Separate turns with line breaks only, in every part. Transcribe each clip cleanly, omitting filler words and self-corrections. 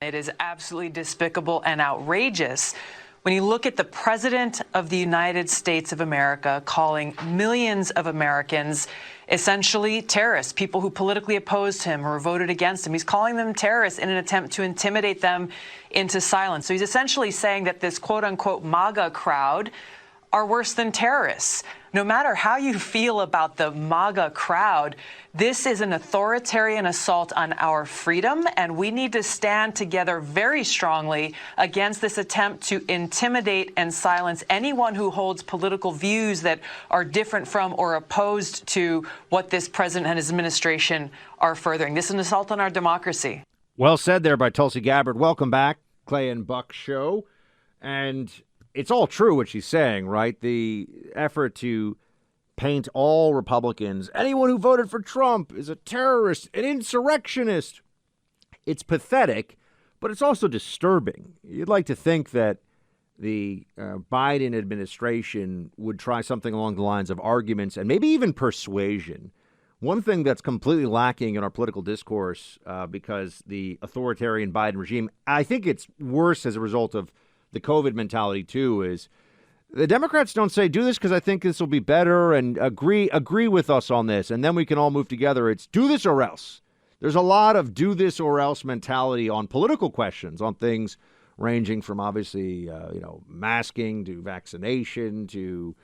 It is absolutely despicable and outrageous when you look at the President of the United States of America calling millions of Americans essentially terrorists, people who politically opposed him or voted against him. He's calling them terrorists in an attempt to intimidate them into silence. So he's essentially saying that this quote-unquote MAGA crowd are worse than terrorists. No matter how you feel about the MAGA crowd, this is an authoritarian assault on our freedom, and we need to stand together very strongly against this attempt to intimidate and silence anyone who holds political views that are different from or opposed to what this president and his administration are furthering. This is an assault on our democracy.
Well said there by Tulsi Gabbard. Welcome back, Clay and Buck Show. And it's all true what she's saying, right? The effort to paint all Republicans, anyone who voted for Trump, is a terrorist, an insurrectionist. It's pathetic, but it's also disturbing. You'd like to think that the Biden administration would try something along the lines of arguments and maybe even persuasion. One thing that's completely lacking in our political discourse because the authoritarian Biden regime, I think it's worse as a result of the COVID mentality, too, is the Democrats don't say, do this because I think this will be better and agree with us on this, and then we can all move together. It's do this or else. There's a lot of do this or else mentality on political questions, on things ranging from obviously, masking to vaccination to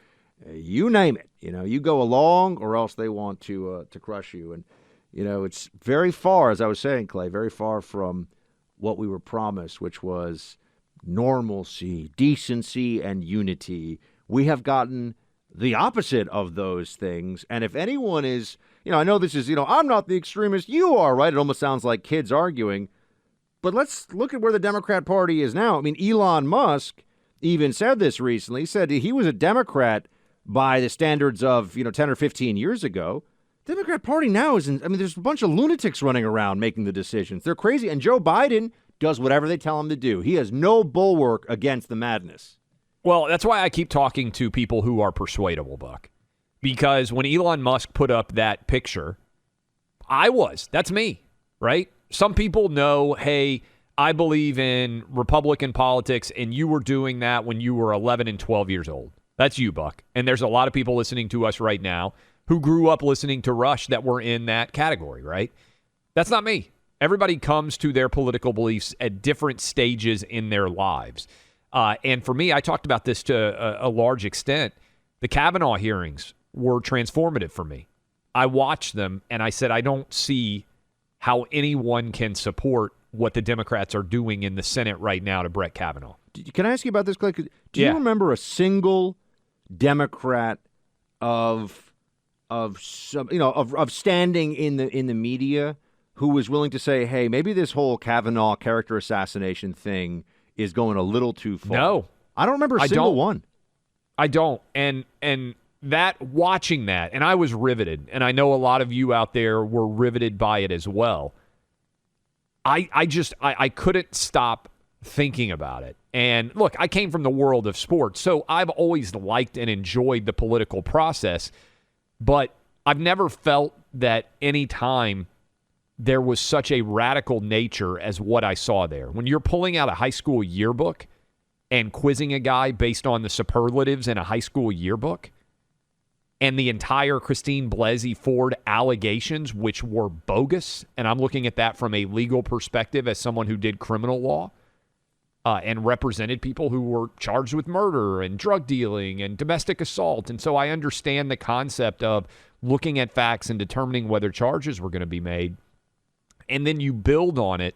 you name it. You go along or else they want to crush you. And, it's very far, as I was saying, Clay, very far from what we were promised, which was normalcy, decency, and unity. We have gotten the opposite of those things. And if anyone is, I know this is, I'm not the extremist, you are, right? It almost sounds like kids arguing. But let's look at where the Democrat Party is now. I mean, Elon Musk even said this recently. He said he was a Democrat by the standards of, 10 or 15 years ago. The Democrat Party now is there's a bunch of lunatics running around making the decisions. They're crazy. And Joe Biden does whatever they tell him to do. He has no bulwark against the madness.
Well, that's why I keep talking to people who are persuadable, Buck. Because when Elon Musk put up that picture, that's me, right? Some people know, hey, I believe in Republican politics, and you were doing that when you were 11 and 12 years old. That's you, Buck. And there's a lot of people listening to us right now who grew up listening to Rush that were in that category, right? That's not me. Everybody comes to their political beliefs at different stages in their lives. And for me, I talked about this to a large extent. The Kavanaugh hearings were transformative for me. I watched them, and I said, I don't see how anyone can support what the Democrats are doing in the Senate right now to Brett Kavanaugh.
Can I ask you about this, Clay? Do you remember a single Democrat of standing in the media who was willing to say, hey, maybe this whole Kavanaugh character assassination thing is going a little too far?
No.
I don't remember a single one.
I don't. And that, watching that, and I was riveted, and I know a lot of you out there were riveted by it as well. I couldn't stop thinking about it. And look, I came from the world of sports, so I've always liked and enjoyed the political process, but I've never felt that any time there was such a radical nature as what I saw there. When you're pulling out a high school yearbook and quizzing a guy based on the superlatives in a high school yearbook, and the entire Christine Blasey Ford allegations, which were bogus, and I'm looking at that from a legal perspective as someone who did criminal law and represented people who were charged with murder and drug dealing and domestic assault. And so I understand the concept of looking at facts and determining whether charges were going to be made. And then you build on it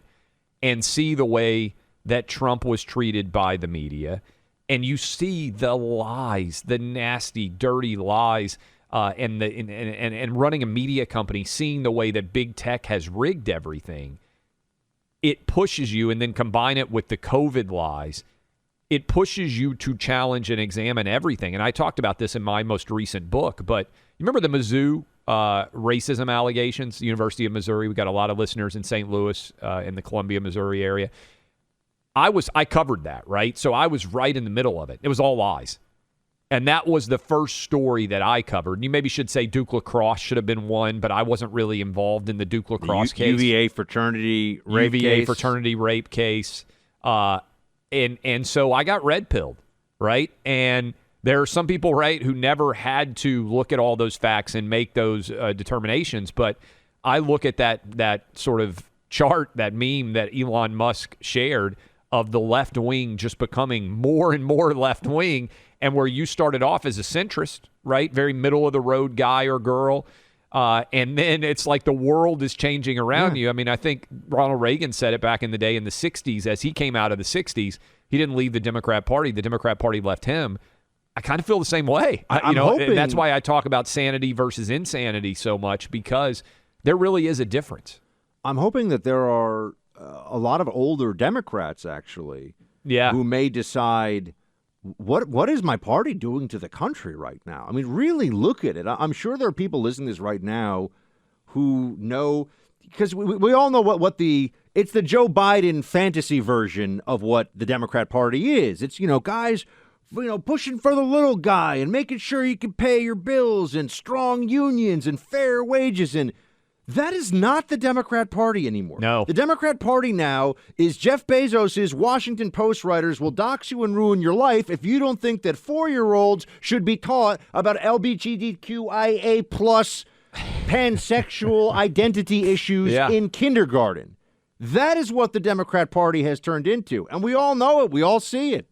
and see the way that Trump was treated by the media. And you see the lies, the nasty, dirty lies, and running a media company, seeing the way that big tech has rigged everything. It pushes you, and then combine it with the COVID lies. It pushes you to challenge and examine everything. And I talked about this in my most recent book. But you remember the Mizzou racism allegations, the University of Missouri? We got a lot of listeners in St. Louis, in the Columbia, Missouri area. I covered that, right? So I was right in the middle of it. It was all lies. And that was the first story that I covered. You maybe should say Duke Lacrosse should have been one, but I wasn't really involved in the Duke Lacrosse case.
UVA fraternity rape case.
Fraternity rape case. And so I got red-pilled, right? And there are some people, right, who never had to look at all those facts and make those determinations. But I look at that sort of chart, that meme that Elon Musk shared of the left wing just becoming more and more left wing, and where you started off as a centrist, right, very middle of the road guy or girl, and then it's like the world is changing around you. I mean, I think Ronald Reagan said it back in the day in the 60s. As he came out of the 60s, he didn't leave the Democrat Party. The Democrat Party left him. I kind of feel the same way.
I'm hoping,
that's why I talk about sanity versus insanity so much, because there really is a difference.
I'm hoping that there are a lot of older Democrats, actually, who may decide, what is my party doing to the country right now? I mean, really look at it. I'm sure there are people listening to this right now who know, because we all know it's the Joe Biden fantasy version of what the Democrat Party is. It's, guys, pushing for the little guy and making sure you can pay your bills and strong unions and fair wages. And that is not the Democrat Party anymore.
No.
The Democrat Party now is Jeff Bezos's Washington Post writers will dox you and ruin your life if you don't think that 4-year-olds should be taught about LGBTQIA plus pansexual identity issues in kindergarten. That is what the Democrat Party has turned into. And we all know it. We all see it.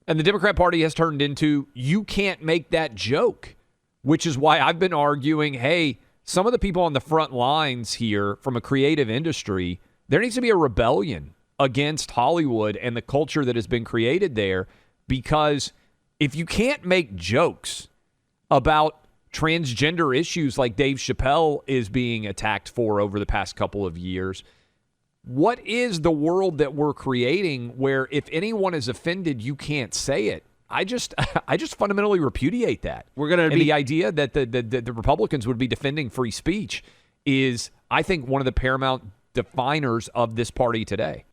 And the Democrat Party has turned into, you can't make that joke, which is why I've been arguing, hey, some of the people on the front lines here from a creative industry, there needs to be a rebellion against Hollywood and the culture that has been created there, because if you can't make jokes about transgender issues like Dave Chappelle is being attacked for over the past couple of years, what is the world that we're creating where if anyone is offended, you can't say it? I just fundamentally repudiate that. The idea that the Republicans would be defending free speech is, I think, one of the paramount definers of this party today.